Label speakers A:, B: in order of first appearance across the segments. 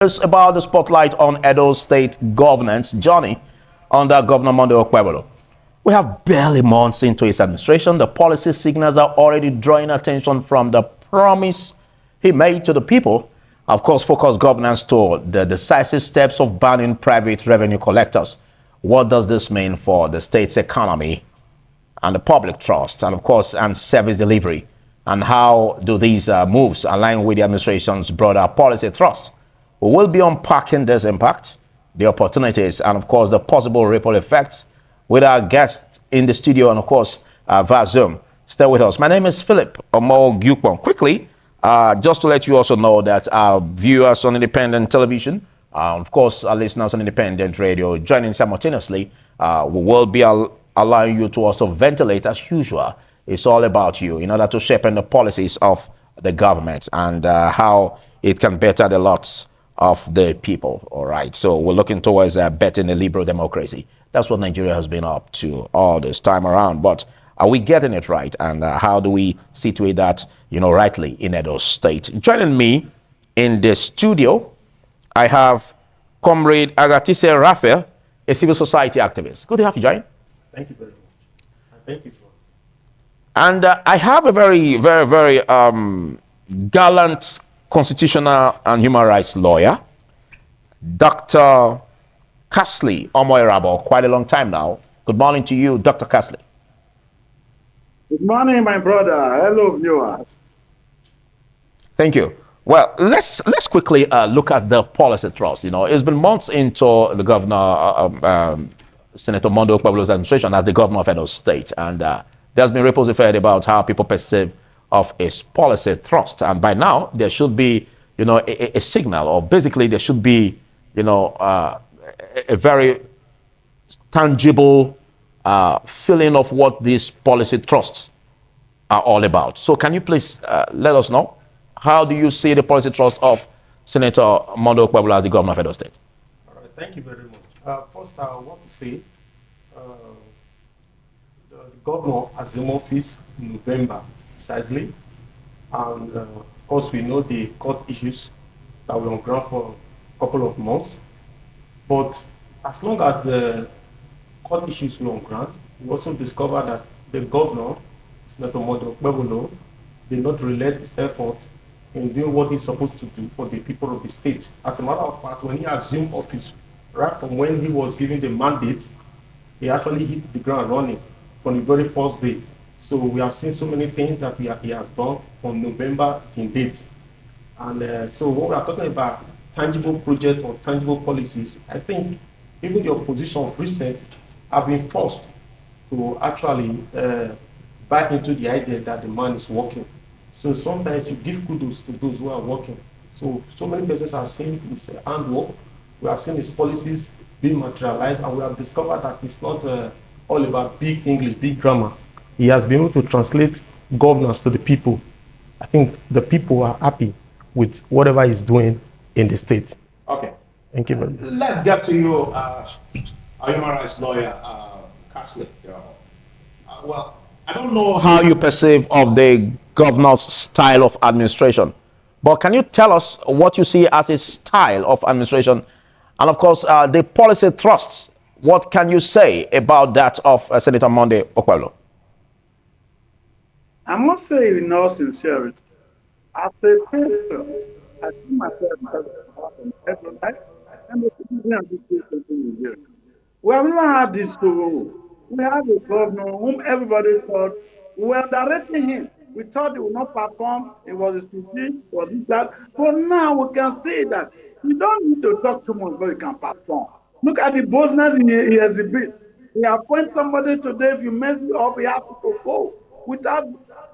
A: It's about the spotlight on Edo State governance journey under Governor Monday Okpebolo. We have barely months into his administration. The policy signals are already drawing attention from the promise he made to the people. Of course, focus governance to the decisive steps of banning private revenue collectors. What does this mean for the state's economy and the public trust, and of course, and service delivery? And how do these moves align with the administration's broader policy thrust? We will be unpacking this impact, the opportunities, and of course, the possible ripple effects with our guests in the studio and of course, via Zoom. Stay with us. My name is Philip Omo Gyukpon. Quickly, just to let you also know that our viewers on independent television, of course, our listeners on independent radio, joining simultaneously, we will be allowing you to also ventilate as usual. It's all about you in order to shape the policies of the government and how it can better the lots of the people. All right. So we're looking towards betting the liberal democracy. That's what Nigeria has been up to all this time around. But are we getting it right? And how do we situate that, rightly in Edo State? Joining me in the studio, I have Comrade Agatise Raphael, a civil society activist. Good to have you join.
B: Thank you very much. Thank you.
A: And I have a very, very, very gallant constitutional and human rights lawyer, Dr. Kasley Omoirabo, quite a long time now. Good morning to you, Dr. Kasley.
C: Good morning, my brother. Hello, viewers.
A: Thank you. Well, let's quickly look at the policy thrust. It's been months into the governor, Senator Monday Okpebolo's administration as the governor of Edo State, and there's been ripples effect about how people perceive of his policy thrust. And by now, there should be, a signal, or basically there should be, a very tangible feeling of what these policy thrusts are all about. So can you please let us know, how do you see the policy thrust of Senator Monday Okpebolo as the governor of Edo State?
B: All right, thank you very much. First, I want to say the governor has in office in November, precisely. And of course, we know the court issues that were on ground for a couple of months. But as long as the court issues were on ground, we also discovered that the governor, Senator Monday Okpebolo, did not relent his efforts in doing what he's supposed to do for the people of the state. As a matter of fact, when he assumed office, right from when he was given the mandate, he actually hit the ground running from the very first day. So we have seen so many things that he has done from November in date. And so when we are talking about tangible projects or tangible policies, I think even the opposition of recent have been forced to actually buy into the idea that the man is working. So sometimes you give kudos to those who are working. So many persons have seen his handwork, we have seen his policies being materialized, and we have discovered that it's not all about big English, big grammar. He has been able to translate governance to the people. I think the people are happy with whatever he's doing in the state.
A: Okay.
B: Thank you very much.
A: Let's get to you, our human rights lawyer, Kasley. Well, I don't know how you perceive of the governor's style of administration, but can you tell us what you see as his style of administration? And of course, the policy thrusts, what can you say about that of Senator Monday Okpebolo?
C: I must say, in all sincerity, as a person, I see myself as a person, and the citizen of this state in Nigeria. We have never had this so. We have a governor whom everybody thought we were underrating him. We thought he would not perform. It was a stupid, was this, that. But now we can see that you don't need to talk too much, but you can perform. Look at the boldness he exhibits. He appoints somebody today. If you mess it up, he has to go without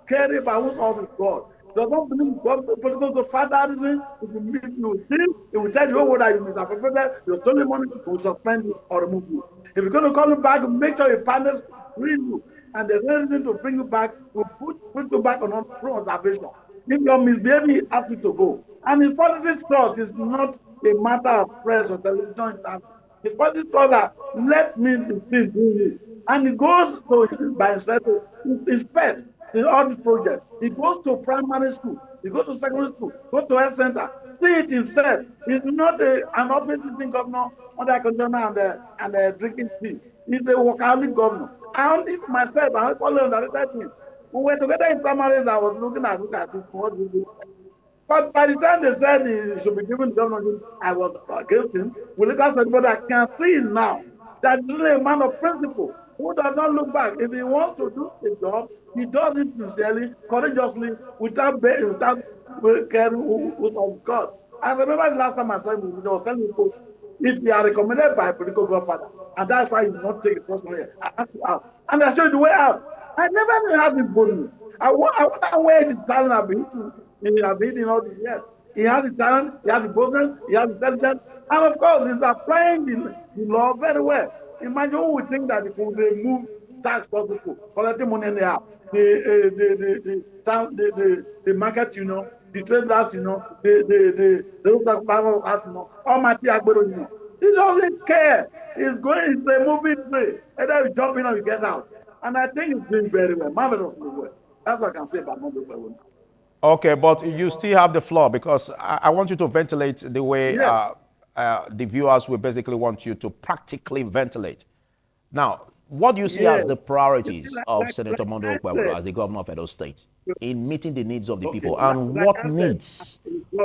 C: caring about who's of his God. Does not believe God political fatherism. If you meet you with him, he will tell you, oh, that you misappropriated, your stolen money, he will suspend you or remove you. If you're going to call him back, make sure your partners free you. And there's no reason to bring you back, we'll put you back on observation. If you're misbehaving, he asks you to go. And his policy trust is not a matter of press or television. His policy trust that let me be seen doing it. And he goes to by himself to inspect in all these projects. He goes to primary school, he goes to secondary school, goes to health center, see it himself. He's not an office-sitting governor under conditioner and drinking tea. He's a workaholic governor. I only myself, I follow the other thing. We were together in primaries. I was looking at it. What we do. But by the time they said he should be given governorship, I was against him. We later said, but I can see now that he's a man of principle who does not look back. If he wants to do a job, he does it sincerely, courageously, without caring who's of God. I remember the last time I saw him, he was telling people, if you are recommended by a political godfather, and that's why you will not take it personally, I ask you out. And I showed you the way out. I never knew how this boldness. I wonder where the talent have been. He has been in all these years. He has the talent, he has the boldness, he has the intelligence, and of course, he's applying the law very well. Imagine who would think that if we remove tax for people, collecting money anyhow, the market, the traders, the local farmers, Almighty Agbero, he doesn't care. He's a moving play. Either you jump in or you get out. And I think he's doing very well, marvelously well. That's what I can say about Mondo.
A: Okay, but you still have the floor because I want you to ventilate the way
C: Yes.
A: the viewers will basically want you to practically ventilate. Now, what do you see as
C: Yes.
A: the priorities of
C: Like
A: Senator Mondo
C: I
A: Okpebholo
C: said,
A: as the governor of Edo State in meeting the needs of the
C: okay,
A: people?
C: like,
A: And
C: like
A: what
C: I said,
A: needs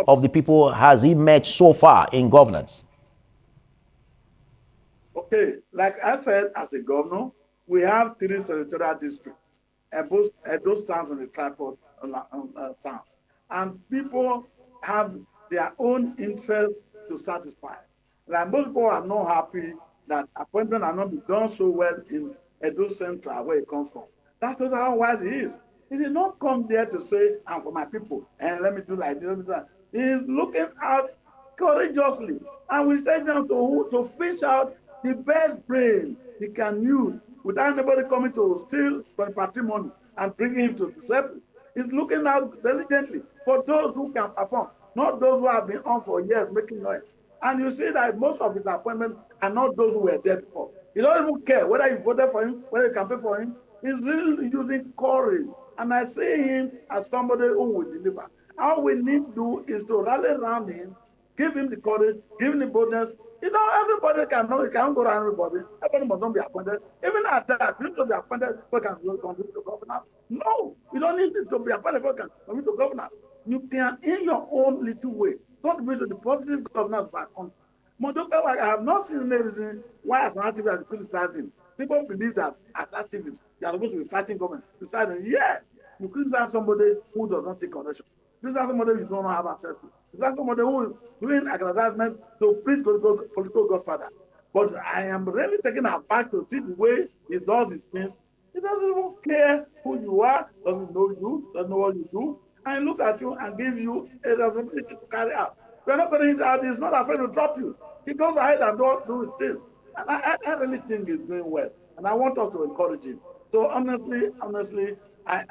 A: of the people has he met so far in governance?
C: okay, like I said, as a governor, we have 3 senatorial districts. Edo stands on the tripod town. And people have their own interest to satisfy. Like most people are not happy that appointments are not being done so well in Edo Central, where it comes from. That's not how wise he is. He did not come there to say, I'm for my people, and let me do like this, let me do that. He's looking out courageously and we take them to fish out the best brain he can use without anybody coming to steal from the party money and bring him to the surface. He's looking out diligently for those who can perform, not those who have been on for years making noise. And you see that most of his appointments are not those who were there before. He doesn't even care whether you voted for him, whether you campaign for him. He's really using courage. And I see him as somebody who will deliver. All we need to do is to rally around him, give him the courage, give him the boldness. Everybody can go around everybody. Everybody must not be appointed. Even at that, you need to be appointed, we can contribute to governance. No, you don't need to be appointed, we can contribute to governance. You can, in your own little way, contribute to the positive governance of our country. Modoka, I have not seen any reason why as an activist I'm criticizing. People believe that as activists, they are supposed to be fighting government. Deciding, yeah, you criticize somebody who does not take correction. This is somebody you don't have access to. This is somebody who is doing aggrandizement to please political godfather. But I am really taken aback to see the way he does his things. He doesn't even care who you are, doesn't know you, doesn't know what you do, and he looks at you and gives you a responsibility to carry out. You're not going to out, he's not afraid to drop you. He goes ahead and do his things. And I really think he's doing well. And I want us to encourage him. So honestly, I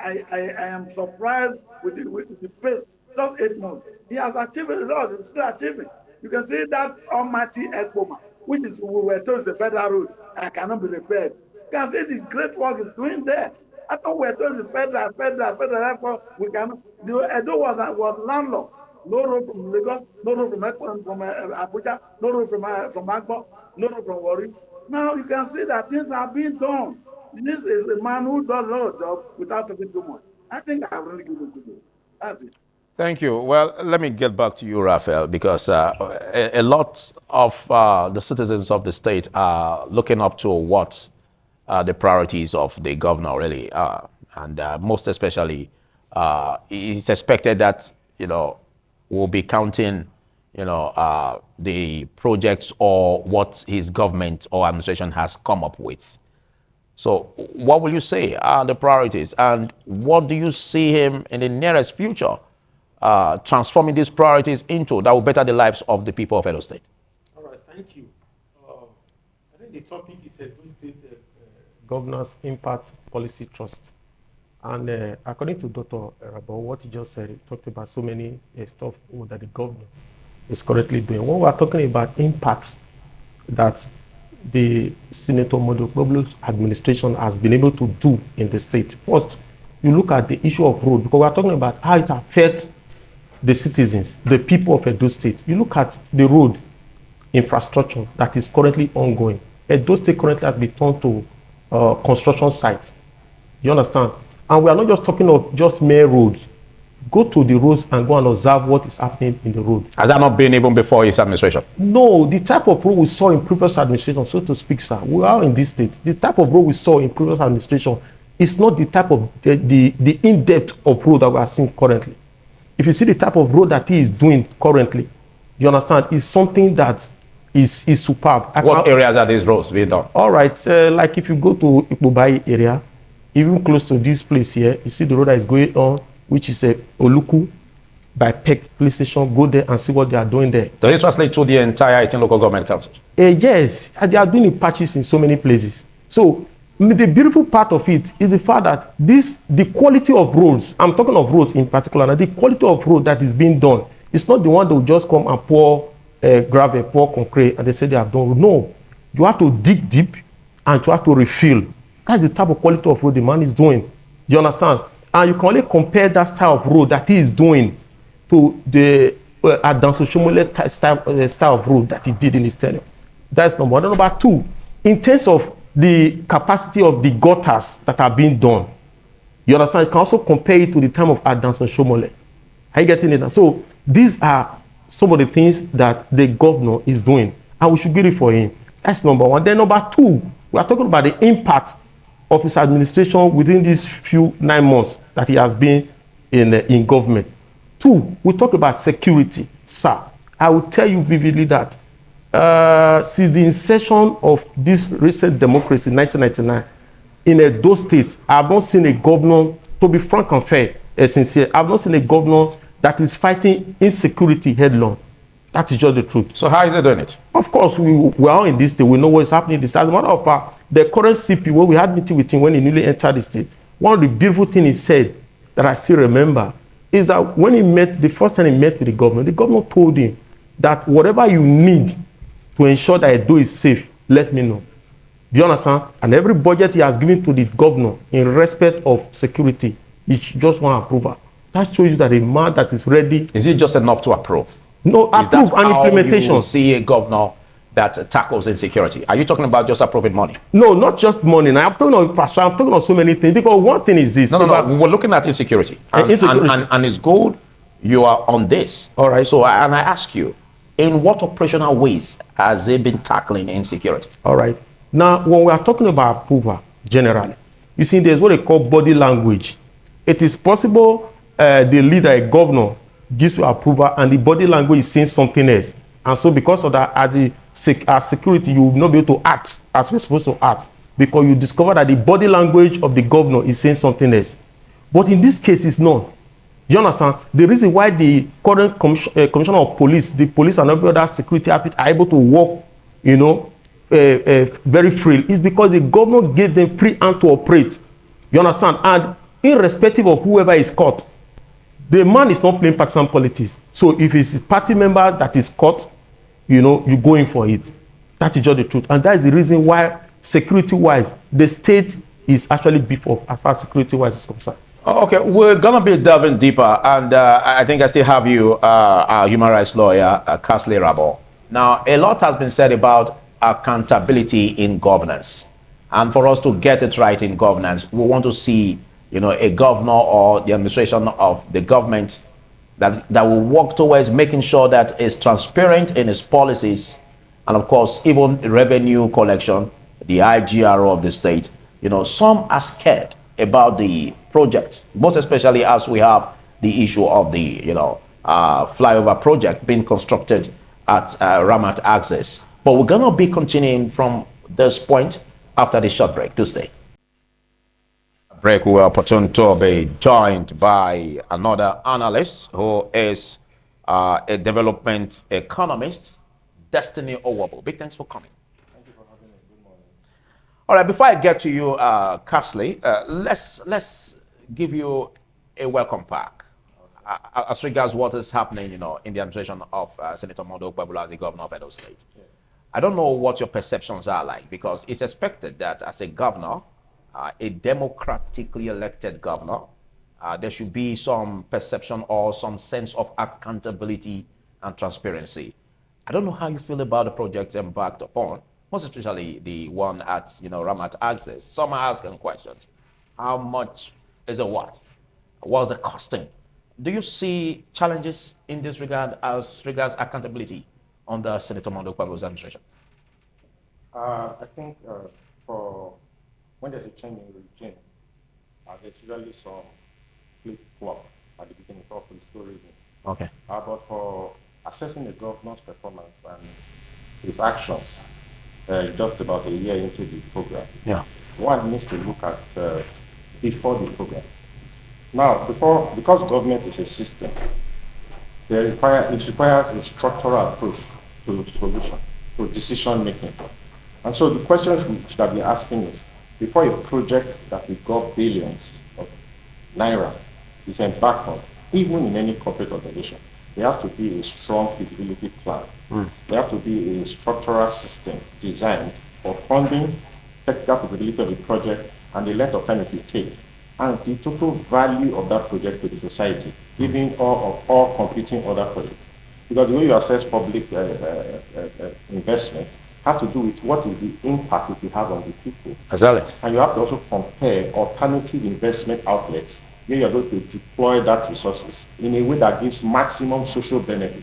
C: am surprised with the pace. Just 8 months. He has achieved a lot. He's still achieving. You can see that almighty Ekpoma, which is we were told is a federal road and cannot be repaired. You can see the great work he's doing there. I thought we were told the federal, we can. The Edo was landlocked. No road from Lagos, no road from Abuja, no road from Agbo, no road from Warri. Now you can see that things are being done. This is a man who does a lot of jobs without talking too much. I think I really give him good. That's it.
A: Thank you. Well, let me get back to you, Raphael, because a lot of the citizens of the state are looking up to what the priorities of the governor really are. And most especially, it's expected that, we'll be counting, the projects or what his government or administration has come up with. So what will you say are the priorities? And what do you see him in the nearest future transforming these priorities into that will better the lives of the people of Edo State?
B: All right, thank you. I think the topic is Edo State Governance Impact Policy Trust. And according to Dr. Rabo, what he just said, he talked about so many stuff that the governor is currently doing. When we are talking about impact that the Senator Mondo Okpebholo's administration has been able to do in the state. First, you look at the issue of road, because we are talking about how it affects the citizens, the people of Edo State, you look at the road infrastructure that is currently ongoing. Edo State currently has been turned to construction site. You understand? And we are not just talking of just mere roads. Go to the roads and go and observe what is happening in the road.
A: Has that not been even before his administration?
B: No, the type of road we saw in previous administration, so to speak, sir, we are in this state. The type of road we saw in previous administration is not the type of the in-depth of road that we are seeing currently. If you see the type of road that he is doing currently, you understand, it's something that is superb.
A: What areas are these roads being done?
B: All right, like if you go to Ipobai area, even close to this place here, you see the road that is going on, which is Oluku by Peck Police Station. Go there and see what they are doing there.
A: Does it translate to the entire 18 local government councils?
B: Yes, they are doing patches in so many places. So the beautiful part of it is the fact that the quality of roads, I'm talking of roads in particular, and the quality of road that is being done, it's not the one that will just come and pour gravel, pour concrete, and they say they have done. No, you have to dig deep and you have to refill. That's the type of quality of road the man is doing. You understand? And you can only compare that style of road that he is doing to the Adanso Shomole style of road that he did in his tenure. That's number one. Number two, in terms of the capacity of the gutters that are being done, you understand? You can also compare it to the time of Adanso Shomole. Are you getting it? So these are some of the things that the governor is doing, and we should give it for him. That's number one. Then number two, we are talking about the impact of his administration within these 9 months that he has been in government. Two, we talk about security. Sir, I will tell you vividly that since the inception of this recent democracy in 1999, in Edo State, I have not seen a governor, to be frank and fair, sincere, I have not seen a governor that is fighting insecurity headlong. That is just the truth.
A: So how is he doing it?
B: Of course, we are in this state. We know what is happening in this state. As a matter of fact, the current CP, when we had meeting with him when he newly entered the state, one of the beautiful things he said that I still remember is that when he met, the first time he met with the governor told him that whatever you need to ensure that Edo is safe, let me know. Do you understand? And every budget he has given to the governor in respect of security, he just want approval. That shows you that a man that is ready.
A: Is it just enough to approve?
B: No, approve and implementation.
A: You see a governor that tackles insecurity? Are you talking about just approving money?
B: No, not just money. Now I'm talking of infrastructure. I'm talking of so many things. Because one thing is this.
A: No. We're looking at insecurity. And it's good you are on this.
B: All right.
A: So, and I ask you, in what operational ways has they been tackling insecurity?
B: All right. Now, when we are talking about approval, generally, you see, there's what they call body language. It is possible the leader, a governor, gives you approval, and the body language is saying something else. And so because of that, as security, you will not be able to act as we're supposed to act, because you discover that the body language of the governor is saying something else. But in this case, it's not. You understand? The reason why the current commissioner of police, the police and every other security outfit are able to work, very free is because the governor gave them free hand to operate. You understand? And irrespective of whoever is caught, the man is not playing partisan politics. So if it's a party member that is caught, you go in for it. That is just the truth. And that is the reason why, security-wise, the state is actually beef up as far as security-wise is concerned.
A: Okay, we're going to be delving deeper. And I think I still have you, our human rights lawyer, Kasley Rabo. Now, a lot has been said about accountability in governance. And for us to get it right in governance, we want to see a governor or the administration of the government that will work towards making sure that it's transparent in its policies, and of course, even revenue collection, the IGRO of the state. Some are scared about the project, most especially as we have the issue of the flyover project being constructed at Ramat Access. But we're going to be continuing from this point after the short break. Do stay. Break, we are opportune to be joined by another analyst who is a development economist, Destiny Owabo. Big thanks for coming.
D: Thank you for having me. Good morning.
A: All right, before I get to you, Kasley, let's give you a welcome pack as regards what is happening, in the administration of Senator Mondo Okpebholo as the governor of Edo State. Yeah. I don't know what your perceptions are like, because it's expected that as a governor, a democratically elected governor, there should be some perception or some sense of accountability and transparency. I don't know how you feel about the projects embarked upon, most especially the one at Ramat Access. Some are asking questions. How much is it worth? What's the costing? Do you see challenges in this regard as regards accountability under Senator Mondo Kwabio's administration?
D: I think for when there's a change in regime, there's usually some flip-flop at the beginning for political reasons.
A: Okay.
D: But for assessing the governor's performance and his actions, just about a year into the program,
A: Yeah.
D: one needs to look at before the program. Now, because government is a system, it requires a structural approach to solution, to decision making. And so the questions we should be asking is, before a project that we got billions of naira is embarked on, even in any corporate organization, there has to be a strong feasibility plan. There has to be a structural system designed for funding, technical feasibility of the project, and the length of time it will take, and the total value of that project to the society, giving all competing other projects. Because the way you assess public investment has to do with what is the impact it will have on the people.
A: Exactly.
D: And you have to also compare alternative investment outlets where you are going to deploy that resources in a way that gives maximum social benefit.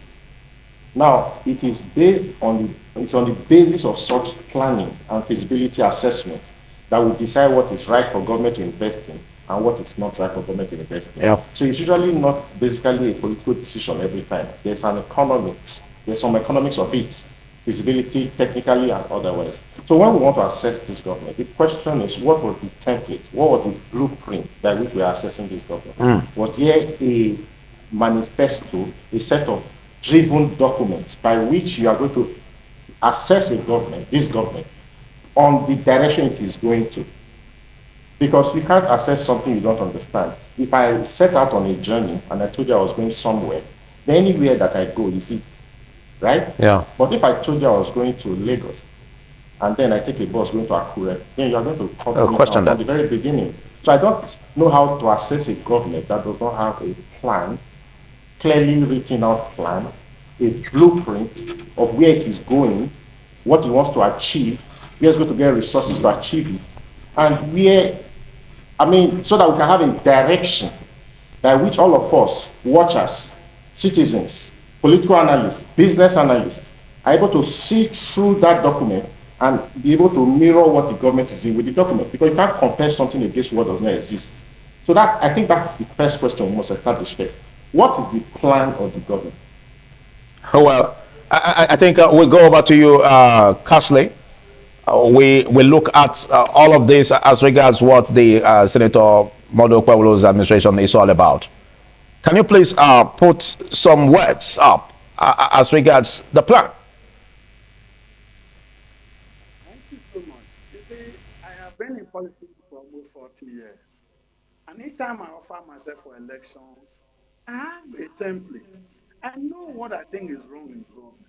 D: Now, it's on the basis of such planning and feasibility assessment that will decide what is right for government to invest in and what is not right for government to invest in.
A: Yeah.
D: So it's usually not basically a political decision every time. There's some economics of it, feasibility, technically and otherwise. So when we want to assess this government, the question is, what was the template? What was the blueprint by which we are assessing this government? Was there a manifesto, a set of driven documents by which you are going to assess this government, on the direction it is going to? Because you can't assess something you don't understand. If I set out on a journey and I told you I was going somewhere, then anywhere that I go is it, right?
A: Yeah.
D: But if I told you I was going to Lagos and then I take a bus going to Akure, then you are going to
A: question that
D: from the very beginning. So I don't know how to assess a government that does not have a plan, clearly written out plan, a blueprint of where it is going, what it wants to achieve, where it's going to get resources to achieve it, and so that we can have a direction by which all of us, watchers, citizens, political analysts, business analysts, are able to see through that document and be able to mirror what the government is doing with the document, because you can't compare something against what does not exist. So I think that's the first question we must establish first. What is the plan of the government?
A: Oh, well, I think we'll go over to you, Casley. We look at all of this as regards what the Senator Mondo Kwabio's administration is all about. Can you please put some words up as regards the plan?
C: Thank you so much. You see, I have been in politics for almost 40 years. And each time I offer myself for election, I have a template. I know what I think is wrong in government.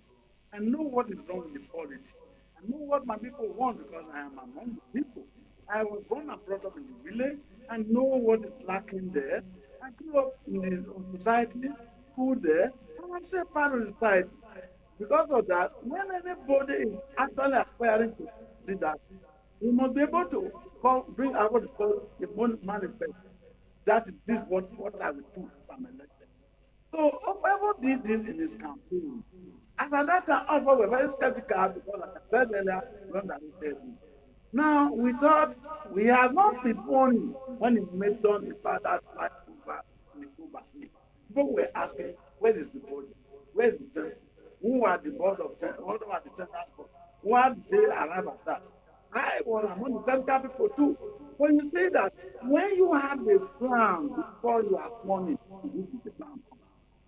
C: I know what is wrong in the polity. I know what my people want because I am among the people. I was born and brought up in the village. I know what is lacking there. I grew up in a society, school there, and I'm still part of the society. Because of that, when anybody is actually aspiring to leadership, we must be able to bring out what is called the manifest. That is this what I will do if I'm elected. So Opevo did this in his campaign. As at that time, Opevo were very skeptical because, like I said earlier, we underrated him. Now we thought we had not been born when he made done the father's life over in the Cuba. People were asking, where is the body? Where is the temple? Who are the board of temple? What are the temple for? Why did they arrive at that? I was among the technical people too. But you say that when you have a plan before you are sworn in, you do the plan.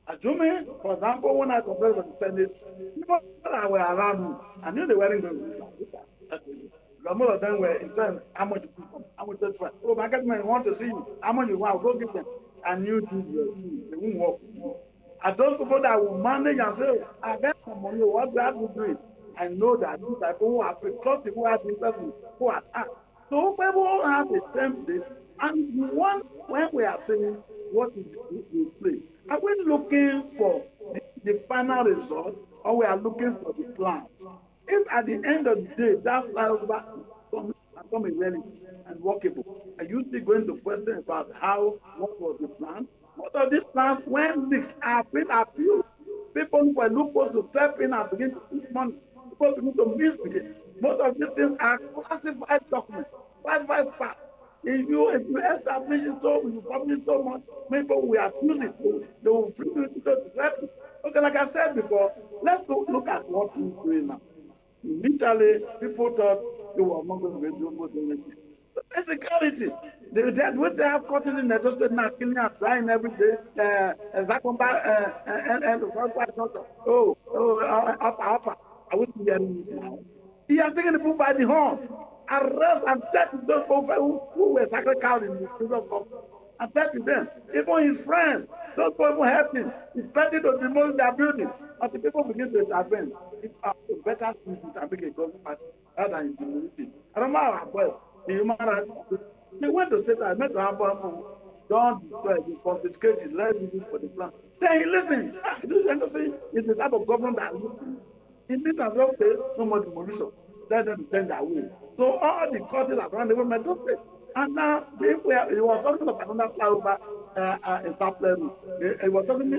C: Assuming, for example, when I complained with the Senate, people that were around me, I knew they weren't going to do that. Because most of them were in terms, how much you come, how much you try. Oh, my government want to see you. How much you want, go give them. And you do your thing. They won't work with you. And those people that will manage and say, oh, I get some money, what do I have to do it? I know that these are people who are trust people who have interest in who are asked. So people have a template, and you want when we are saying what we play. Are we looking for the final result, or we are looking for the plans? If at the end of the day that flyover become a reality and workable, are you still going to question about how what was the plan? Most of these plans, when leaked, have been abused. People who were supposed to step in and begin to put money, people begin to misbehave. Most of these things are classified documents, classified facts. If you establish it so, you publish so much, people will abuse it. They will bring it to the. Okay, like I said before, let's look at what he's doing now. Initially, people thought they were not going to be doing anything. Insecurity. They have causes in the state now, killing and dying every day. And the front part, upper. I wish we hearing it now. He has taken the people by the horn, arrest and death those people who were sacred cows in the previous government. And said to them, even his friends, those people helped him. He threatened to demolish their building. But the people begin to intervene. It's better to make a government party rather than demolish it. I don't know how well the human rights. They went to state I met to have don't destroy it, confiscate it, let it use for the plan. Then he listened. This embassy is the type of government that listens. It means that okay, no more demolition. Let them bend their way. So all the causes around the government don't say. And now he was talking about another flyover in Taplero. He was talking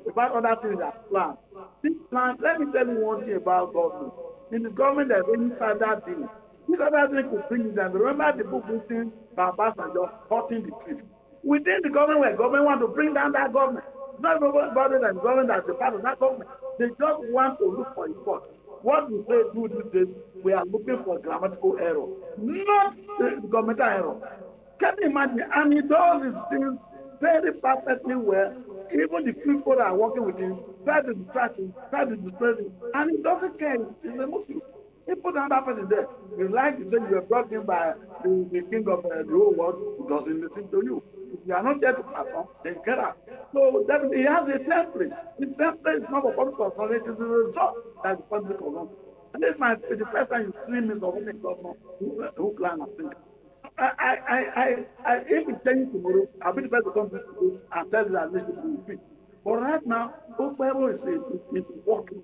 C: about other things that plan. This plan, let me tell you one thing about government. In the government, there's any standard thing. This other thing could bring it down. Remember the book written by Pastor cutting the tree. Within the government, where government want to bring down that government. Not everybody that the government that's a part of that government. They just want to look for a fault. What we say do these days, we are looking for grammatical error, not the governmental error. Can you imagine? And he does his things very perfectly well. Even the people that are working with him try to distract him, try to displace him, and he doesn't care. He's a Muslim. He put another person there. You like to say you were brought in by the king of the whole world, he doesn't listen to you. If you are not there to perform, then get out. So definitely he has a template. The template is not for public consumption, it is a result that the public consumption. And this might be the first time you see me supporting government who plan and think. If it changes tomorrow, I'll be the first to come to you and tell you that this will be. But right now, Okpebo is working.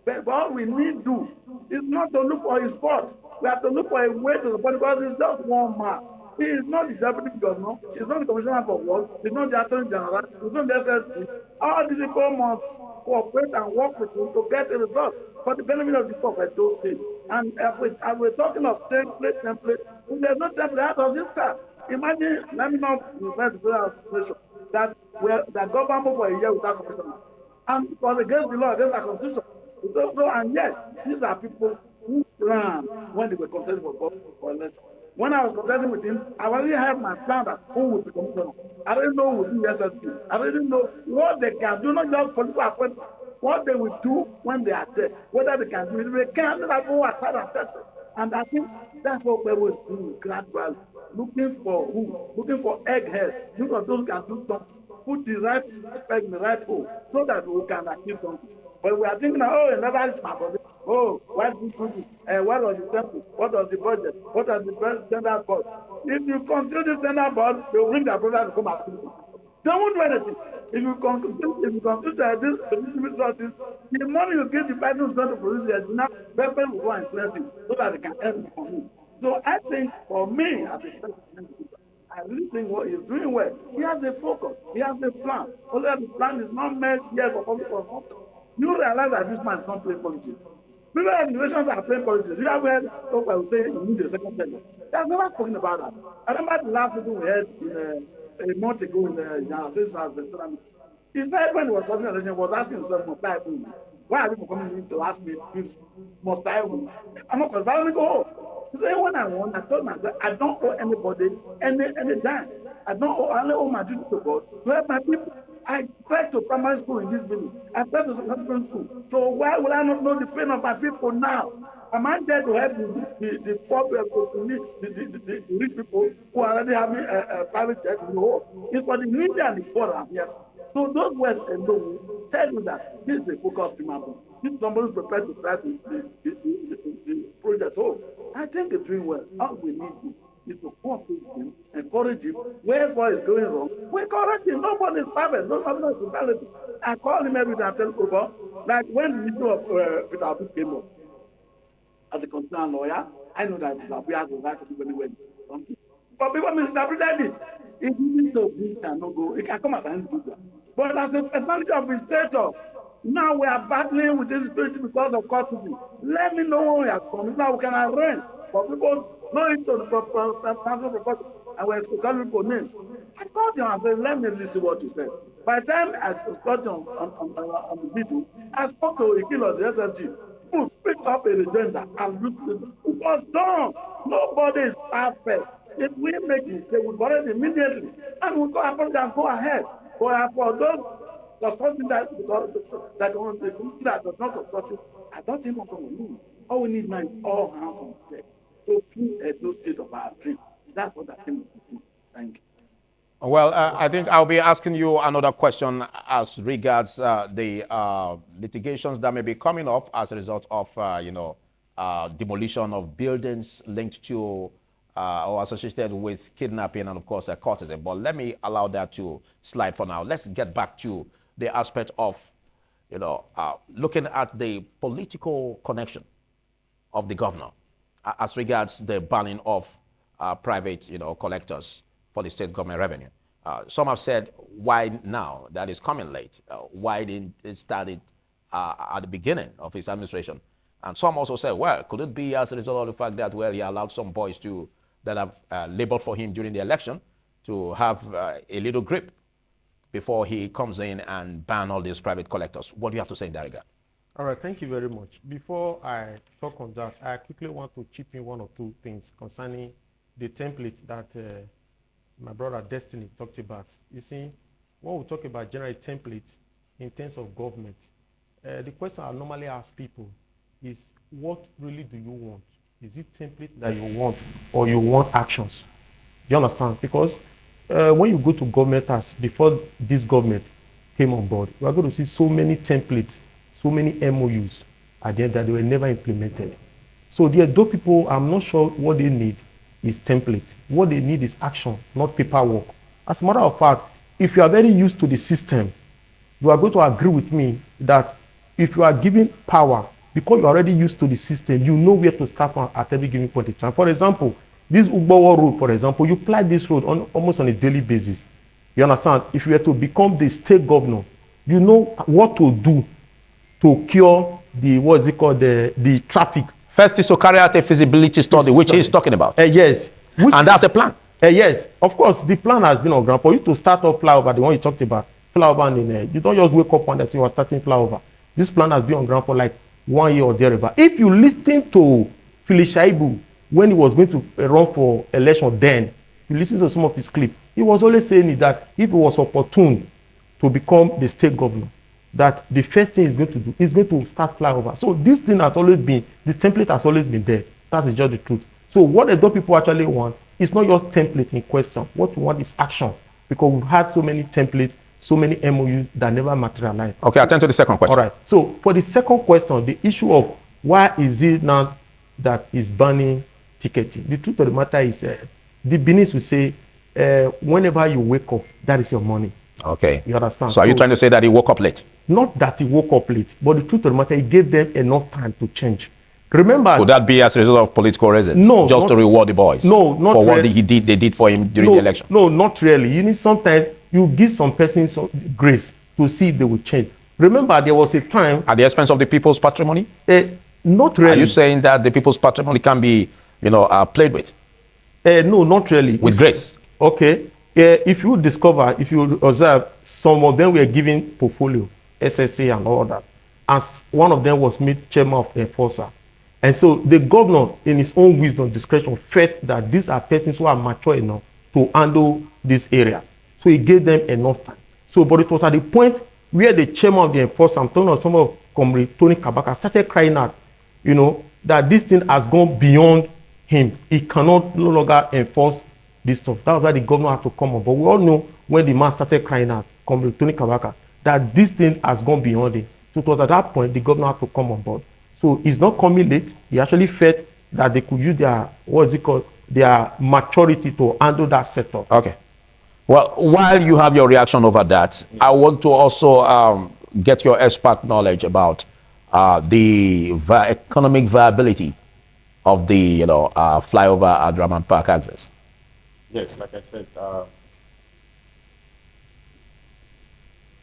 C: But what we need to do is not to look for his fault. We have to look for a way to support because it's just one man. He is not the deputy governor. He's not the commissioner for work. He's not the attorney general. He's not the SSP. All these people must cooperate and work with him to get a result for the benefit of the people of those things. And if we're talking of template, if there's no template, how does it start? Imagine, let me not refer to the situation that government for a year without commissioner. And it was against the law, against the constitution. And yet, these are people who plan when they were contesting for government for election. When I was contesting with him, I already had my plan that who would be commissioner. I didn't know who would be SSP. I didn't know what they can do, not just political appointment, what they will do when they are there, whether they can do it. If they can't, then I go outside and test it. And I think that's what we will do gradually. Looking for who? Looking for eggheads. Looking for those who can do something. Put the right peg in the right hole so that we can achieve something. But we are thinking, oh, it never reached my body. Oh, why did you do this? What was the temple? What was the budget? What was the tender board? If you continue this tender board, they will bring their brother to come back. They won't do anything. If you conclude that this resources, the money you give the person who's going to produce it, now people will go and place it so that they can earn money. So I think for me, as a president, I really think what he's doing well. He has a focus. He has a plan. Although the plan is not made yet for public consumption. You realize that this man is not playing politics. People in the nations are playing politics. You have heard people will say you need a second term. They have never spoken about that. I remember the last meeting we had in a month ago in the United States House. He said when he was causing election, he was asking himself, must I win? Why are people coming in to ask me, must I win? I'm not confident. Go home. He said, when I won, I told myself, I don't owe anybody any dime. I don't owe, I only owe my duty to God to help my people. I tried to primary school in this village. I tried to secondary school. So why will I not know the pain of my people now? Am I there to help the poor people, the rich people who are already having a private jet in the home? It's for the needy and the poor I'm here. So those words alone tell you that this is the focus of human being. If somebody is prepared to try the project home, I think it's doing well. All we need is to cooperate with him encourage him. Wherefore is going wrong, we correct him. Nobody is perfect. Nobody is perfect. I call him every day and tell him, like when the issue of Peter Obi came up, as a constitutional lawyer, I know that we have the right to do anywhere. But people misinterpreted it. If you need to be cannot go, it can come as an individual. But as a personality of the stature, now we are battling with this spirit because of custody. Let me know when we are coming. Now we can arrange for people not into the personal property. And we're calling for names. I called him and said, let me listen what you said. By the time I got him on the video, I spoke to Ikilo, the SFG, who picked up a agenda and looked at it. It was done. Nobody is perfect. If we make mistake, we correct immediately. And we go apologize and go ahead. For those constructing that does not construct, I don't think we're going to lose. All we need now is all hands on deck to keep a new state of our dream. That's what I think we do. Thank you.
A: Well, I think I'll be asking you another question as regards the litigations that may be coming up as a result of, demolition of buildings linked to or associated with kidnapping and, of course, courtesy. But let me allow that to slide for now. Let's get back to the aspect of, looking at the political connection of the governor as regards the banning of private, collectors for the state government revenue. Some have said, why now? That is coming late. Why didn't it start it at the beginning of his administration? And some also say, well, could it be as a result of the fact that, well, he allowed some boys that have labored for him during the election to have a little grip before he comes in and ban all these private collectors? What do you have to say in that regard?
E: All right, thank you very much. Before I talk on that, I quickly want to chip in one or two things concerning the template that my brother Destiny talked about. You see, when we talk about general template in terms of government, the question I normally ask people is, what really do you want? Is it template that you want, or you want actions? Do you understand? Because when you go to government, as before this government came on board, we are going to see so many templates, so many MOUs at the end that they were never implemented. So the Edo people, I'm not sure what they need is template. What they need is action, not paperwork. As a matter of fact, if you are very used to the system, you are going to agree with me that if you are given power, because you're already used to the system, you know where to start from at every given point in time. For example, this Ugbowo road, for example, you ply this road almost on a daily basis. You understand? If you were to become the state governor, you know what to do to cure the, what is it called, the traffic.
A: First is to carry out a feasibility study, which he's talking about.
E: Yes.
A: And that's a plan.
E: Yes. Of course, the plan has been on ground. For you to start off flyover, the one you talked about, flyover, you don't just wake up one day and say you are starting flyover. This plan has been on ground for like 1 year or thereabout. If you listen to Philip Shaibu when he was going to run for election then, you listen to some of his clips, he was always saying that if it was opportune to become the state governor, that the first thing he's going to do is going to start flyover. So this thing has always been, the template has always been there. That's just the truth. So what the people actually want is not just template in question. What we want is action, because we've had so many templates, so many MOUs that never materialize.
A: Okay, I'll turn to the second question.
E: All right. So for the second question, the issue of why is it now that is banning ticketing? The truth of the matter is, the Benin will say, whenever you wake up, that is your money.
A: Okay.
E: You understand?
A: So are you trying to say that he woke up late?
E: Not that he woke up late, but the truth of the matter, he gave them enough time to change. Remember,
A: would that be as a result of political reasons?
E: No,
A: just to reward the boys.
E: No, not
A: for what
E: really.
A: they did for him during the election.
E: No, not really. You need sometimes you give some persons some grace to see if they will change. Remember, there was a time
A: at the expense of the people's patrimony.
E: Not really.
A: Are you saying that the people's patrimony can be, played with?
E: No, not really.
A: With grace.
E: Okay. If you discover, if you observe, some of them were given portfolio, SSA and all that. And one of them was made chairman of the enforcer. And so the governor, in his own wisdom, discretion, felt that these are persons who are mature enough to handle this area. So he gave them enough time. So, but it was at the point where the chairman of the enforcer, I'm talking about some of Comrade Tony Kabaka, started crying out, that this thing has gone beyond him. He cannot no longer enforce this stuff. That was why the governor had to come on. But we all know when the man started crying out, Comrade Tony Kabaka, that this thing has gone beyond him. So it was at that point the governor had to come on board. So he's not coming late. He actually felt that they could use their, their maturity to handle that setup.
A: Okay. Well, while you have your reaction over that, I want to also get your expert knowledge about the economic viability of the flyover at Raman Park access.
D: Yes, like I said,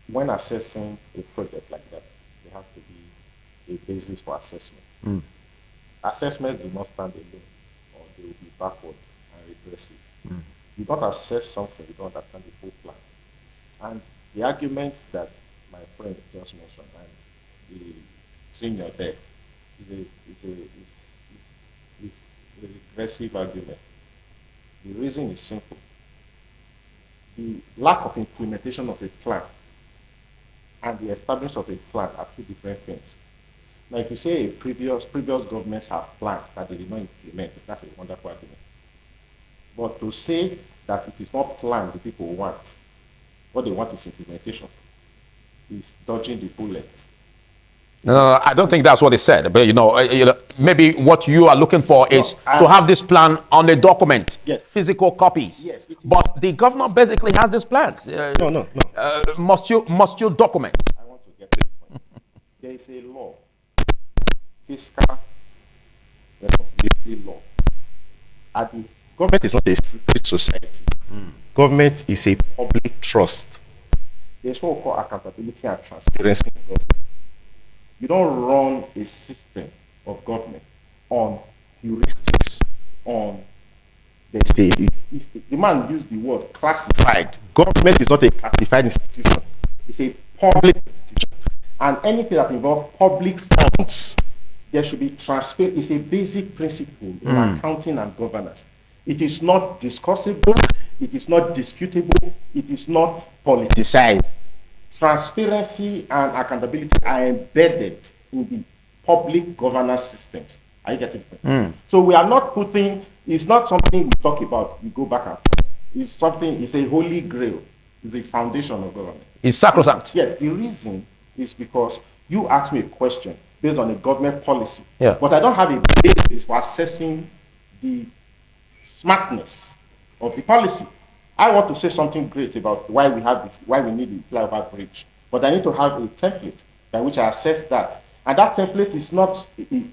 D: when assessing a project like that, there has to be a basis for assessment. Assessments do not stand alone, or they will be backward and regressive. You don't assess something, you don't understand the whole plan. And the argument that my friend just mentioned and the senior there is a regressive argument. The reason is simple. The lack of implementation of a plan and the establishment of a plan are two different things. Now, if you say previous governments have plans that they did not implement, that's a wonderful argument. But to say that it is not planned the people want, what they want is implementation, is dodging the bullet.
A: No, I don't think that's what they said. But maybe what you are looking for is to have this plan on a document,
D: Yes.
A: Physical copies.
D: Yes, it is.
A: But the governor basically has these plans.
D: No.
A: Must you document?
D: I want to get to the point. There is a law, fiscal responsibility law. And the government is not a secret society. Government is a public trust. There's what we call accountability and transparency in government. You don't run a system of government on heuristics, on the man used the word classified. Government is not a classified institution. It's a public institution. And anything that involves public funds, there should be transparent. It's a basic principle in accounting and governance. It is not discussable. It is not disputable. It is not politicized. Transparency and accountability are embedded in the public governance systems. Are you getting it? So we are not putting, it's not something we talk about, we go back and forth. It's something, it's a holy grail. It's a foundation of government.
A: It's sacrosanct.
D: Yes, the reason is because you asked me a question based on a government policy.
A: Yeah.
D: But I don't have a basis for assessing the smartness of the policy. I want to say something great about why we have this, why we need the flyover bridge. But I need to have a template by which I assess that. And that template is not a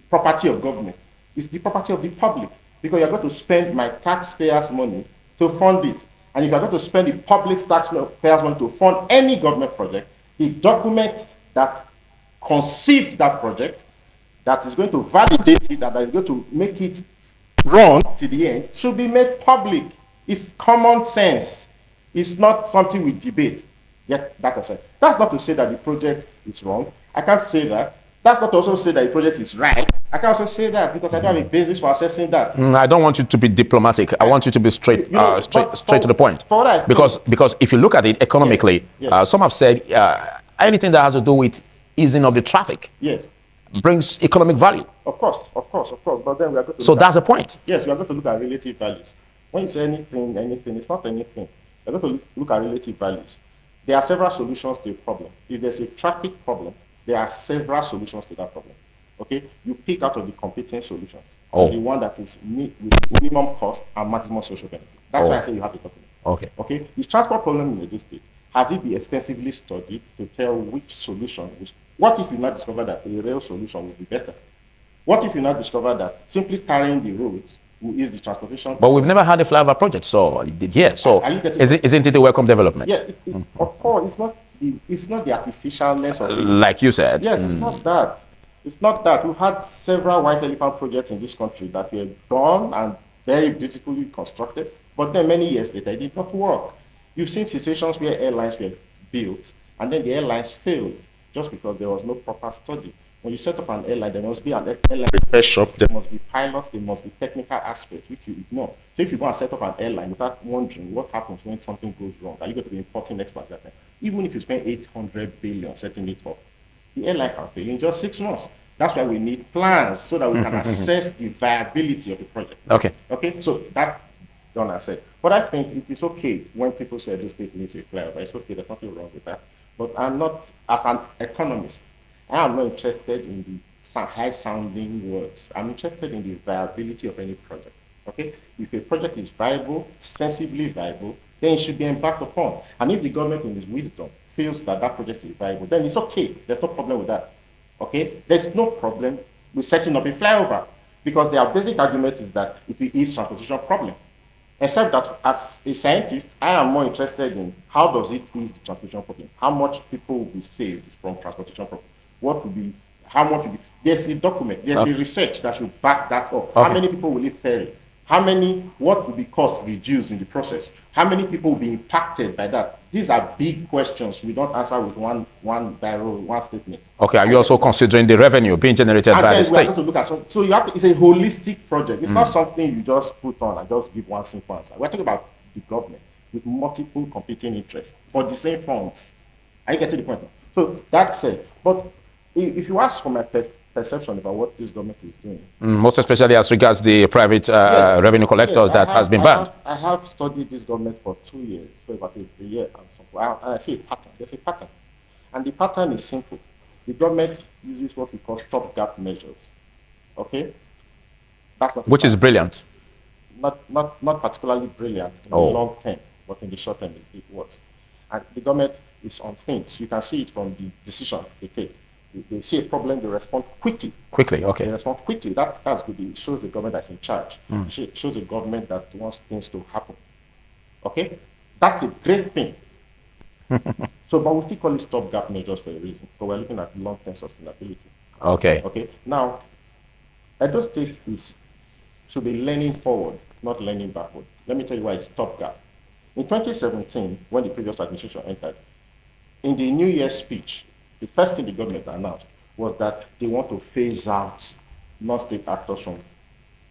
D: property of government. It's the property of the public. Because you're going to spend my taxpayers' money to fund it. And if you're going to spend the public taxpayers' money to fund any government project, the document that conceived that project, that is going to validate it, that is going to make it run to the end, should be made public. It's common sense. It's not something we debate. Yet, that aside, that's not to say that the project is wrong. I can't say that. That's not to also say that the project is right. I can also say that because I don't have a basis for assessing that.
A: I don't want you to be diplomatic. I want you to be straight, straight to the point. Because if you look at it economically,
D: Yes.
A: Some have said anything that has to do with easing of the traffic brings economic value.
D: Of course. But then we are going to
A: So that's the point.
D: Yes, we are going to look at relative values. When you say anything, it's not anything. We're going to look at relative values. There are several solutions to a problem. If there's a traffic problem, there are several solutions to that problem. Okay? You pick out of the competing solutions. The one that is with minimum cost and maximum social benefit. That's why I say you have to document. Okay? The transport problem in the state, has it been extensively studied to tell which solution, what if you now discover that a rail solution would be better? What if you now discover that simply tarring the roads is the transportation?
A: But we've never had a flyover project, so isn't it a welcome development?
D: Yeah, of course, it's not the artificialness of it.
A: Like you said.
D: Yes, it's not that. It's not that. We've had several white elephant projects in this country that were done and very beautifully constructed, but then many years later, it did not work. You've seen situations where airlines were built and then the airlines failed just because there was no proper study. When you set up an airline, there must be an airline repair shop, there must be pilots, there must be technical aspects, which you ignore. So if you go and set up an airline without wondering what happens when something goes wrong, are you going to be importing experts that time? Even if you spend 800 billion setting it up, the airline can fail in just 6 months. That's why we need plans so that we can assess the viability of the project. Okay, so that done I said. But I think it is okay when people say this state needs a flyover. It's okay, there's nothing wrong with that. But I'm not, as an economist, I am not interested in the high-sounding words. I'm interested in the viability of any project. Okay? If a project is viable, sensibly viable, then it should be embarked upon. And if the government in its wisdom feels that that project is viable, then it's okay. There's no problem with that. Okay? There's no problem with setting up a flyover because their basic argument is that it will ease transportation problem. Except that as a scientist, I am more interested in how does it ease the transportation problem? How much people will be saved from transportation problem? What will be, how much will be, there's a document, there's a research that should back that up. How many people will it ferry? How many, what will be cost reduced in the process? How many people will be impacted by that? These are big questions we don't answer with one barrel, one statement.
A: Okay, are you also considering the revenue being generated by the
D: And then we are
A: state?
D: going to look at some, so you have to, it's a holistic project. It's not something you just put on and just give one simple answer. We're talking about the government with multiple competing interests for the same funds. Are you getting the point? So that's it. But if you ask for my perception about what this government is doing,
A: Most especially as regards the private revenue collectors that has been banned.
D: I have studied this government for 2 years, so about a year and so and I see a pattern. There's a pattern. And the pattern is simple. The government uses what we call stopgap measures. Okay? That's not
A: Which is brilliant.
D: not particularly brilliant in the long term, but in the short term it works. And the government is on things. You can see it from the decision they take. They see a problem, they respond quickly.
A: Quickly, okay.
D: They respond quickly. That's good. It shows the government that's in charge. It shows a government that wants things to happen. Okay? That's a great thing. So, but we still call it stopgap measures for a reason. So we're looking at long-term sustainability.
A: Okay.
D: Okay. Now, Edo State should be leaning forward, not leaning backward. Let me tell you why it's stopgap. In 2017, when the previous administration entered, in the New Year's speech, the first thing the government announced was that they want to phase out non-state actors from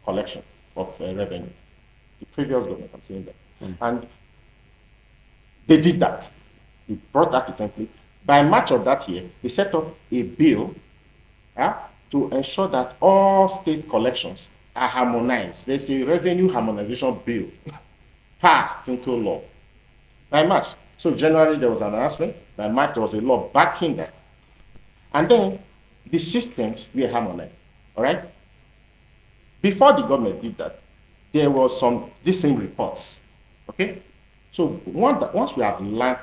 D: collection of revenue. The previous government, I'm saying that. And they did that. They brought that to template. By March of that year, they set up a bill to ensure that all state collections are harmonized. There's a revenue harmonization bill passed into law. By March. So January, there was an announcement. By March, there was a law backing that. And then the systems were harmonized. All right? Before the government did that, there was the same reports. Okay? So once we have learned,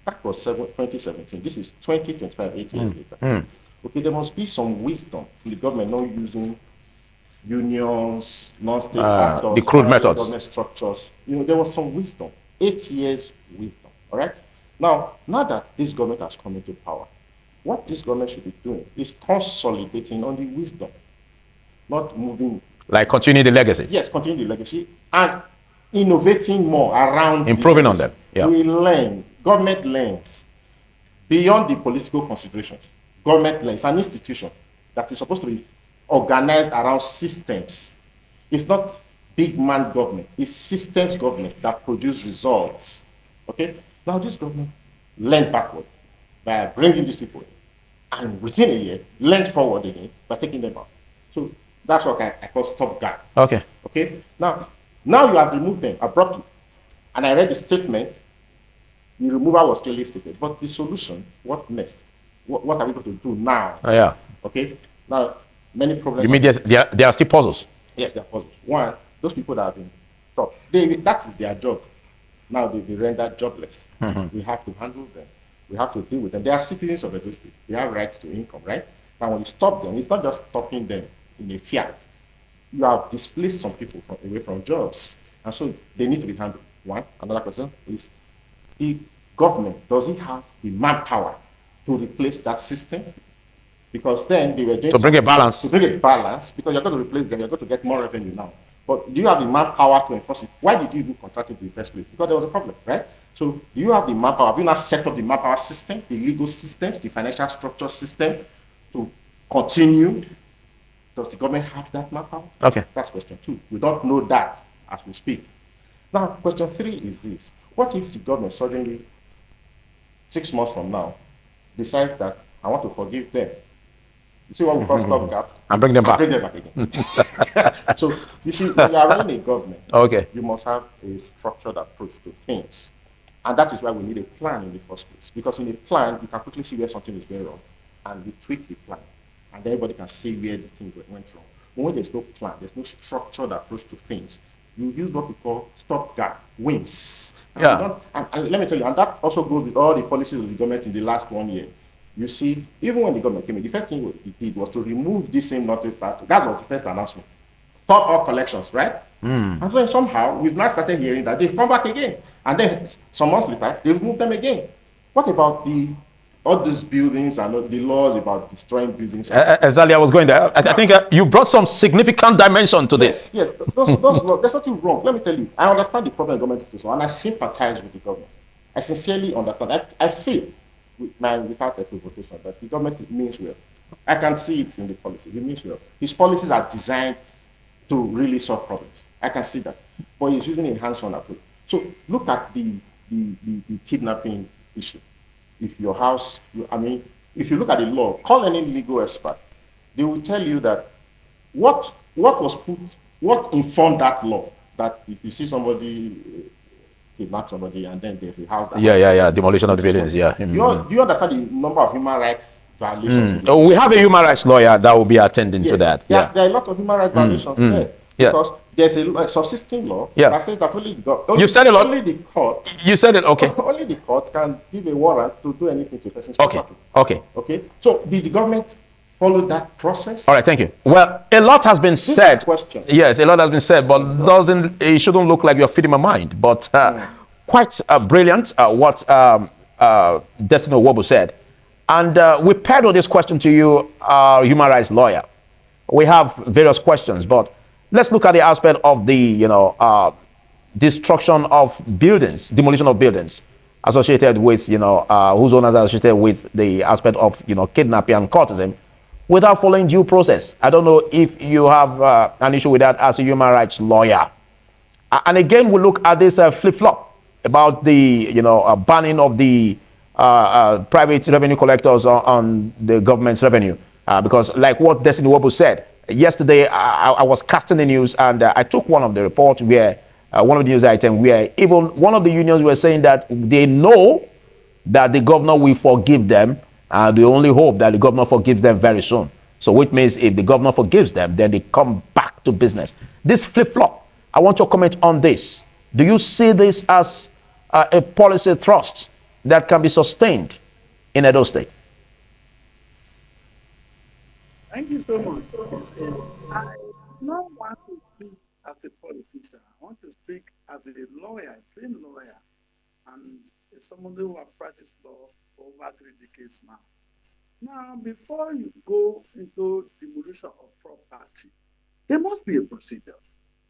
D: that was 2017. This is 2025, 8 years later. Okay, there must be some wisdom in the government not using unions, non-state actors,
A: the crude methods,
D: government structures. There was some wisdom. 8 years wisdom. All right. Now that this government has come into power, what this government should be doing is consolidating on the wisdom, not moving.
A: Like continue the legacy.
D: Yes, continue the legacy and innovating more around.
A: Improving on them. Yeah.
D: We learn. Government learns beyond the political considerations. Government learns. It's an institution that is supposed to be organized around systems. It's not big man government. It's systems government that produce results. Okay? Now this government learned backward by bringing these people in. And within a year, learned forward again by taking them out. So that's what I call stopgap.
A: Okay.
D: Okay? Now you have removed them abruptly. And I read the statement. The removal was clearly stated. But the solution, what next? What are we going to do now?
A: Oh, yeah.
D: Okay? Now, many problems.
A: You mean there are still puzzles?
D: Yes, there are puzzles. One, those people that have been stopped, that is their job. Now they've been rendered jobless. We have to handle them. We have to deal with them. They are citizens of Edo State. They have rights to income, right? Now, when you stop them, it's not just stopping them in a fiat. You have displaced some people away from jobs. And so they need to be handled. One. Another question is, the government, does it have the manpower to replace that system? Because then they were doing
A: to bring a balance.
D: To bring a balance, because you're going to replace them, you're going to get more revenue now. But do you have the manpower to enforce it? Why did you even contract it in the first place? Because there was a problem, right? So do you have the manpower? Have you not set up the manpower system, the legal systems, the financial structure system to continue? Does the government have that manpower?
A: Okay.
D: That's question 2. We don't know that as we speak. Now, question 3 is this. What if the government suddenly, 6 months from now, decides that I want to forgive them? You see what we call stopgap?
A: And bring them back.
D: Bring them back again. So, you see, when you are running a government,
A: okay,
D: you must have a structured approach to things. And that is why we need a plan in the first place. Because in a plan, you can quickly see where something is going wrong. And we tweak the plan. And everybody can see where the thing went wrong. when there's no plan, there's no structured approach to things, you use what we call stopgap wins. And let me tell you, and that also goes with all the policies of the government in the last 1 year. You see, even when the government came in, the first thing it did was to remove this same notice that was the first announcement. Stop all collections, right? And so somehow we've now started hearing that they've come back again. And then some months later, they removed them again. What about all these buildings and the laws about destroying buildings?
A: Exactly, I was going there. I think you brought some significant dimension to this.
D: Yes, those laws, there's nothing wrong. Let me tell you, I understand the problem the government is facing, and I sympathize with the government. I sincerely understand. I feel, without equivocation, that the government means well. I can see it in the policy. He means well. His policies are designed to really solve problems. I can see that. But he's using a hands-on approach. So look at the kidnapping issue. If your house, if you look at the law, call any legal expert, they will tell you that what informed that law, that if you see somebody kidnap somebody and then there's a house that
A: demolition of the buildings,
D: do you understand the number of human rights violations?
A: We have a human rights lawyer that will be attending to that.
D: There are a lot of human rights violations there. Because there's a subsisting law that says that only the court.
A: You said it, okay.
D: Only the court can give a warrant to do anything to a person's property. Okay. So did the government follow that process?
A: All right, thank you. Well, a lot has been said. Yes, a lot has been said, but it shouldn't look like you're feeding my mind. But quite brilliant what Destiny Owobo said. And we peddle this question to you, human rights lawyer. We have various questions, but let's look at the aspect of the, destruction of buildings, demolition of buildings associated with, whose owners are associated with the aspect of, kidnapping and courtesan without following due process. I don't know if you have an issue with that as a human rights lawyer. And again, we look at this flip-flop about the, banning of the private revenue collectors on the government's revenue. Because like what Destiny Owobo said, yesterday I was casting the news and I took one of the reports where one of the news items where even one of the unions were saying that they know that the governor will forgive them. They only hope that the governor forgives them very soon. So which means if the governor forgives them, then they come back to business. This flip-flop, I want your comment on this. Do you see this as a policy thrust that can be sustained in Edo State?
C: Thank you so much. I don't want to speak as a politician. I want to speak as a lawyer, a trained lawyer, and as someone who has practiced law for over 3 decades now. Now, before you go into demolition of property, there must be a procedure.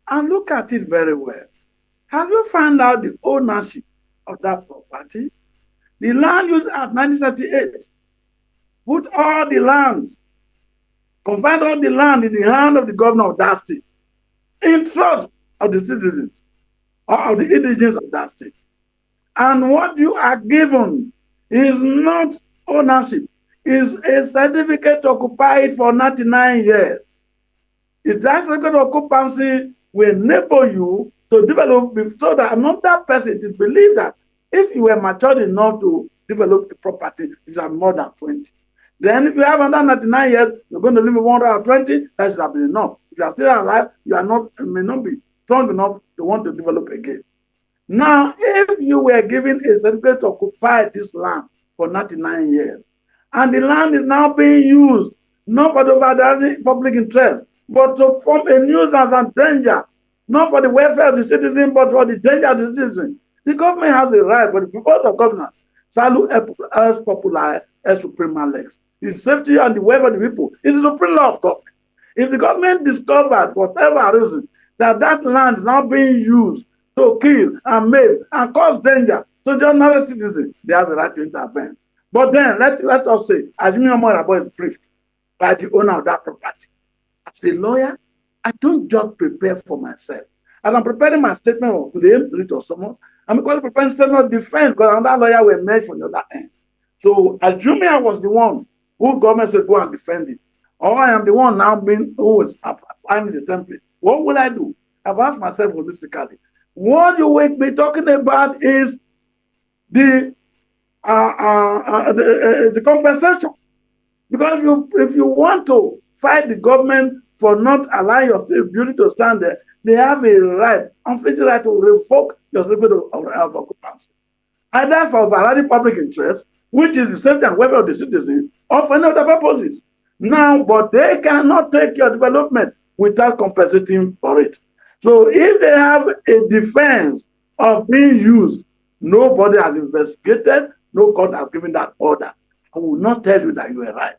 C: And look at it very well. Have you found out the ownership of that property? The land used at 1978 put all the lands, confide all the land in the hand of the governor of that state, in trust of the citizens or of the indigents of that state. And what you are given is not ownership, is a certificate to occupy it for 99 years. It's that certificate of occupancy will enable you to develop so that another person is believed that if you were matured enough to develop the property, you have more than 20. Then if you have another 99 years, you're going to live with 120, that should have been enough. If you are still alive, you may not be strong enough to want to develop again. Now, if you were given a certificate to occupy this land for 99 years, and the land is now being used, not for the public interest, but to form a nuisance and danger, not for the welfare of the citizen, but for the danger of the citizen. The government has a right, but the purpose of governance, salute as popular as suprema lex. The safety and the welfare of the people is the supreme law of government. If the government discovers, for whatever reason, that land is now being used to kill and maim and cause danger to the ordinary citizens, they have the right to intervene. But then, let us say, Admiral Morabo is briefed by the owner of that property. As a lawyer, I don't just prepare for myself. As I'm preparing my statement of claim, writ or summons, I'm preparing statement of defense because another lawyer will emerge from the other end. So, assuming I was the one who government said go and defend it, or I am the one now who is applying the template, what will I do? I've asked myself holistically. What you will be talking about is the compensation. Because if you want to fight the government for not allowing your building to stand there, they have a right, unfettered right to revoke your certificate of occupancy, either for violating public interest, which is the safety and welfare of the citizen, or for any other purposes. Now, but they cannot take your development without compensating for it. So if they have a defense of being used, nobody has investigated, no court has given that order. I will not tell you that you are right.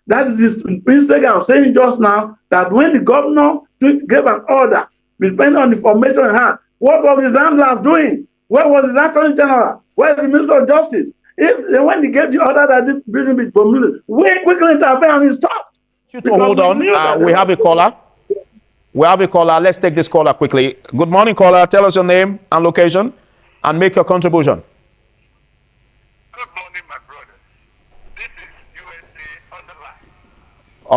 C: That is the mistake I was saying just now, that when the governor gave an order, depending on the information he had, what was the landlord doing? Where was the attorney general? Where is the minister of justice? If when they gave the order that this building be demoled, we quickly intervene and it stopped.
A: You to hold on. We have a caller. We have a caller. Let's take this caller quickly. Good morning, caller. Tell us your name and location and make your contribution.
F: Good morning, my brother. This is USA on the line.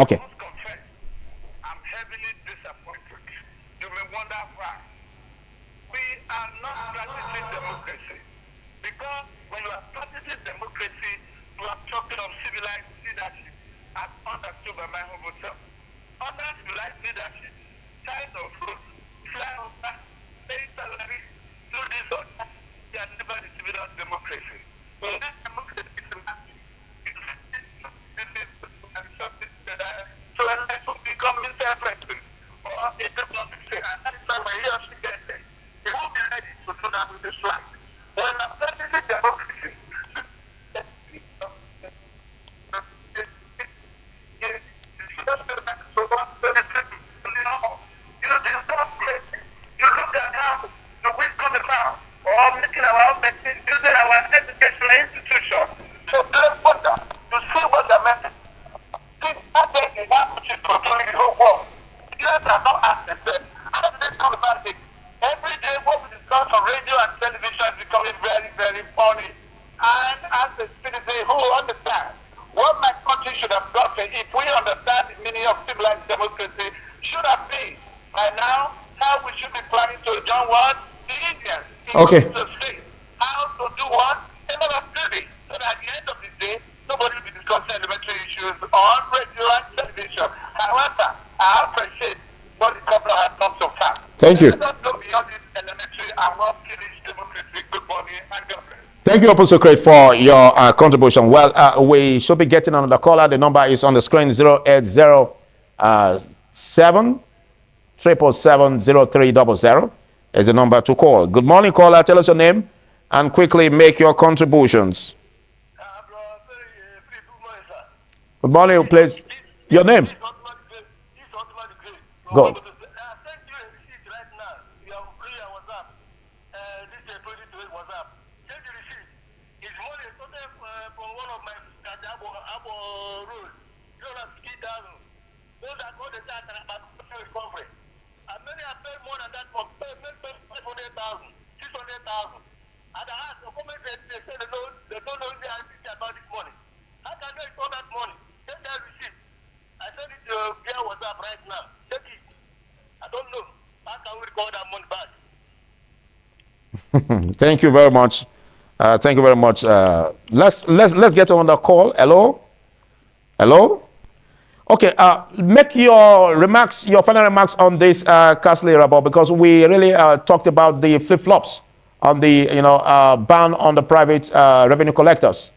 A: Okay.
F: I must confess, I'm heavily disappointed. You may wonder why. We are not practicing democracy. Because when you are practicing democracy, you are talking of civilized leadership, as understood by my humble self. Under civilized leadership, child of fruit, fly over, pay salary, do this or that. They are never the civil democracy. So this democracy is a massive. So unless we become self-respect or a democracy, and that's why when he or she gets there, they won't be ready to do that with this right. When I'm practicing democracy, every day what we discuss on radio and television is becoming very, very funny. And as a citizen who understands what my country should have gotten if we understand the meaning of civilized democracy, should have been by now how we should be planning to join what? The Indians.
A: Okay.
F: To see how to do what? A lot of duty. So that at the end of the day, nobody will be discussing elementary issues on radio and television. However, I appreciate what the governor has done so far.
A: Thank you.
F: Let us go beyond this elementary and not finish democracy. Good morning and God bless.
A: Thank you, Apostle Craig, for your contribution. Well, we should be getting another caller. The number is on the screen, 080-7 777-0300 is the number to call. Good morning, caller. Tell us your name and quickly make your contributions. Good morning, please. Your name? Go.
F: And I asked the government, they said they don't know anything about this money. How can they store that money? Take that receipt. I sent it to via WhatsApp right now. Take it. I don't know. How can we recover that money back?
A: Thank you very much. Thank you very much. Let's get on the call. Hello? Hello? Okay, make your remarks, your final remarks on this, Castle Rabot, because we really talked about the flip-flops on the ban on the private revenue collectors.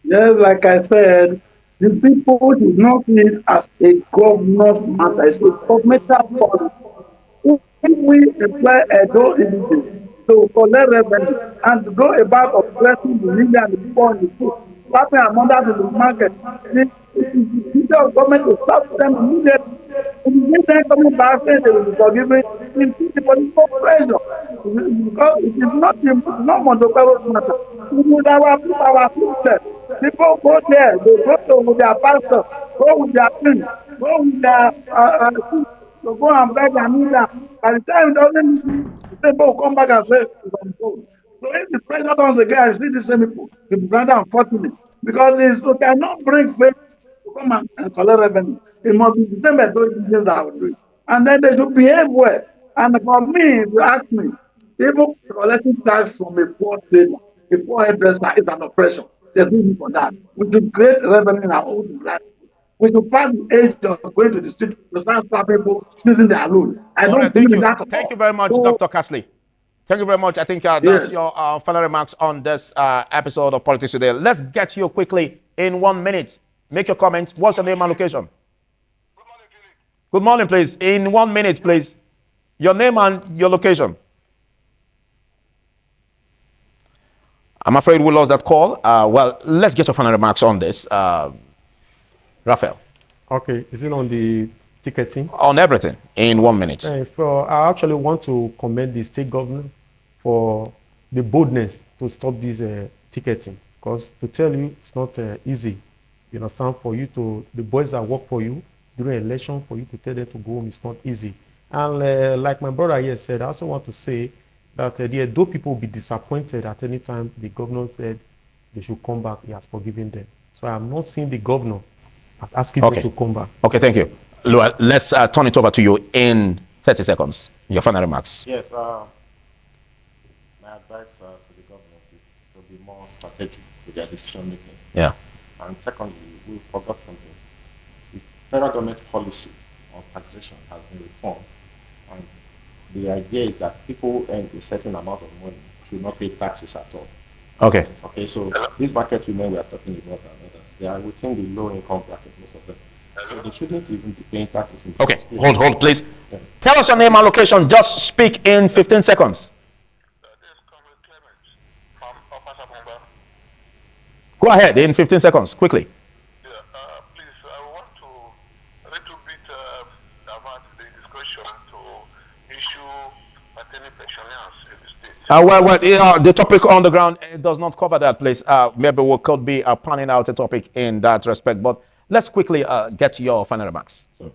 C: Yes, like I said, the people did not see it as a government matter, it's a governmental policy. If we employ those individuals to collect revenue and to go about oppressing the needy and the poor and the poor, slapping among us in the market, it is the duty of government to stop them immediately. If they coming back saying they will be forgiven, it is the political pressure. Because it is not Mondokaro's matter. With our footsteps, people go there, they go to with their pastor, go with their king, go with their to go and beg and kneel down. By the time it doesn't, the people will come back and say, it's on hold. So if the pressure comes again, I see the same people, it will be rather unfortunate. Because you cannot bring faith to come and collect revenue. It must be the same as those things I will do. And then they should behave well. And for me, if you ask me, people collecting tax from a poor trader, a poor hairdresser is an oppression. There's no need for that. We should create revenue in our own life. we should pass the age of going to the street to start stopping people using their loan. I
A: All
C: don't
A: right,
C: believe
A: thank
C: in
A: you.
C: that at
A: Thank
C: all.
A: you very much,
C: So,
A: Dr. Casley. Thank you very much. I think that's
C: yes.
A: your final remarks on this episode of Politics Today. Let's get you quickly in 1 minute. Make your comment. What's your name and location?
F: Good morning, Philip.
A: Good morning, please. In 1 minute, please. Your name and your location. I'm afraid we lost that call. Well, let's get your final remarks on this. Raphael.
E: Okay, is it on the ticketing?
A: On everything in 1 minute.
E: I actually want to commend the state government for the boldness to stop this ticketing, because to tell you it's not easy. You understand? For you to, the boys that work for you during election, for you to tell them to go home, it's not easy. And like my brother here said, I also want to say that the Edo people will be disappointed at any time the governor said they should come back. He has forgiven them. So I am not seeing the governor as asking them to come back.
A: Okay, thank you. Lua, let's turn it over to you in 30 seconds. Your final remarks.
D: Yes, my advice to the government is to be more strategic with their decision making.
A: Yeah.
D: And secondly, we forgot something. The federal government policy on taxation has been reformed, and the idea is that people earn a certain amount of money should not pay taxes at all.
A: Okay.
D: Okay, so these market women we are talking about and others, they are within the low income bracket, most of them. So they shouldn't even be paying taxes. In
A: Okay,
D: place.
A: hold, please.
D: Yeah.
A: Tell us your name and location. Just speak in 15 seconds.
F: This is Comrade Clement from Upper Sapumba.
A: Go ahead in 15 seconds, quickly.
F: Yeah, please, I want to a little bit divert the discussion to issue pertaining pensioners in the state.
A: The topic on the ground does not cover that, please. Maybe we could be planning out a topic in that respect, but let's quickly get your final remarks.
D: So,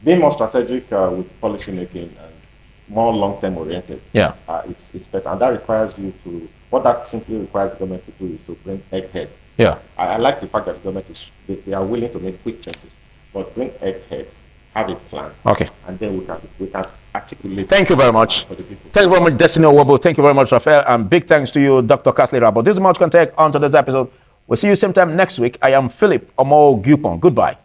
D: being more strategic with policy making and more long-term oriented,
A: Yeah.
D: it's better. And that requires you to, what that simply requires the government to do is to bring eggheads.
A: Yeah.
D: I like the fact that the government is, they are willing to make quick changes, but bring eggheads, have a plan.
A: Okay.
D: And then we can articulate.
A: Thank you very much.
D: For the people.
A: Thank you very much, Destiny Owobo. Thank you very much, Raphael. And big thanks to you, Dr. Casley Rabo. This is much can take on to this episode. We'll see you same time next week. I am Philip Omo Gupon. Goodbye.